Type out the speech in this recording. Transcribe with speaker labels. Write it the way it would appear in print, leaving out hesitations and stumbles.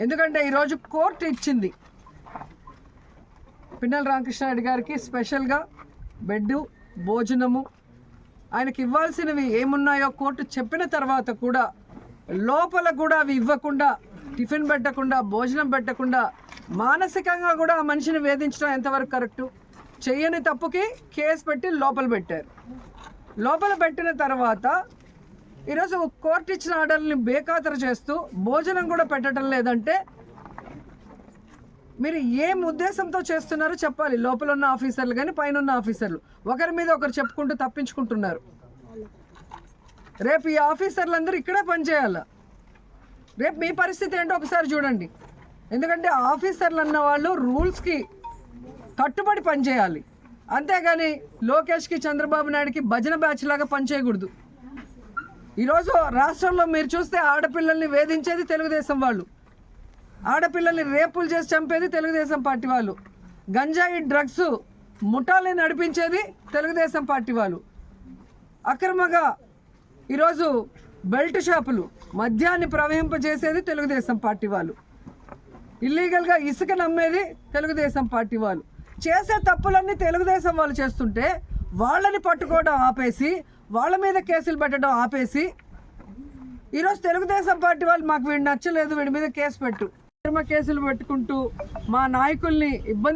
Speaker 1: ఎందుకంటే ఈరోజు కోర్టు ఇచ్చింది పిన్నెల రామకృష్ణారెడ్డి గారికి స్పెషల్గా బెడ్డు, భోజనము, ఆయనకి ఇవ్వాల్సినవి ఏమున్నాయో కోర్టు చెప్పిన తర్వాత కూడా లోపల కూడా అవి ఇవ్వకుండా, టిఫిన్ పెట్టకుండా, భోజనం పెట్టకుండా, మానసికంగా కూడా ఆ మనిషిని వేధించడం ఎంతవరకు కరెక్టు? చెయ్యని తప్పుకి కేసు పెట్టి లోపల పెట్టారు. లోపల పెట్టిన తర్వాత ఈరోజు కోర్టు ఇచ్చిన ఆర్డర్ని బేఖాతరు చేస్తూ భోజనం కూడా పెట్టడం లేదంటే మీరు ఏం ఉద్దేశంతో చేస్తున్నారో చెప్పాలి. లోపల ఉన్న ఆఫీసర్లు కానీ పైన ఉన్న ఆఫీసర్లు ఒకరి మీద ఒకరు చెప్పుకుంటూ తప్పించుకుంటున్నారు. రేపు ఈ ఆఫీసర్లందరూ ఇక్కడే పనిచేయాలి. రేపు మీ పరిస్థితి ఏంటో ఒకసారి చూడండి. ఎందుకంటే ఆఫీసర్లు అన్న వాళ్ళు రూల్స్కి కట్టుబడి పనిచేయాలి. అంతేగాని లోకేష్కి, చంద్రబాబు నాయుడుకి భజన బ్యాచ్ లాగా పనిచేయకూడదు. ఈరోజు రాష్ట్రంలో మీరు చూస్తే ఆడపిల్లల్ని వేధించేది తెలుగుదేశం వాళ్ళు, ఆడపిల్లల్ని రేపులు చేసి చంపేది తెలుగుదేశం పార్టీ వాళ్ళు, గంజాయి డ్రగ్స్ ముఠాలని నడిపించేది తెలుగుదేశం పార్టీ వాళ్ళు, అక్రమంగా ఈరోజు బెల్ట్ షాపులు మద్యాన్ని ప్రవహింపజేసేది తెలుగుదేశం పార్టీ వాళ్ళు, ఇల్లీగల్గా ఇసుక నమ్మేది తెలుగుదేశం పార్టీ వాళ్ళు. చేసే తప్పులన్నీ తెలుగుదేశం వాళ్ళు చేస్తుంటే వాళ్ళని పట్టుకోవడం ఆపేసి, వాళ్ళ మీద కేసులు పెట్టడం ఆపేసి, ఈరోజు తెలుగుదేశం పార్టీ వాళ్ళు మాకు వీడు నచ్చలేదు, వీడి మీద కేసు పెట్టు, కేసులు పెట్టుకుంటూ మా నాయకుల్ని ఇబ్బంది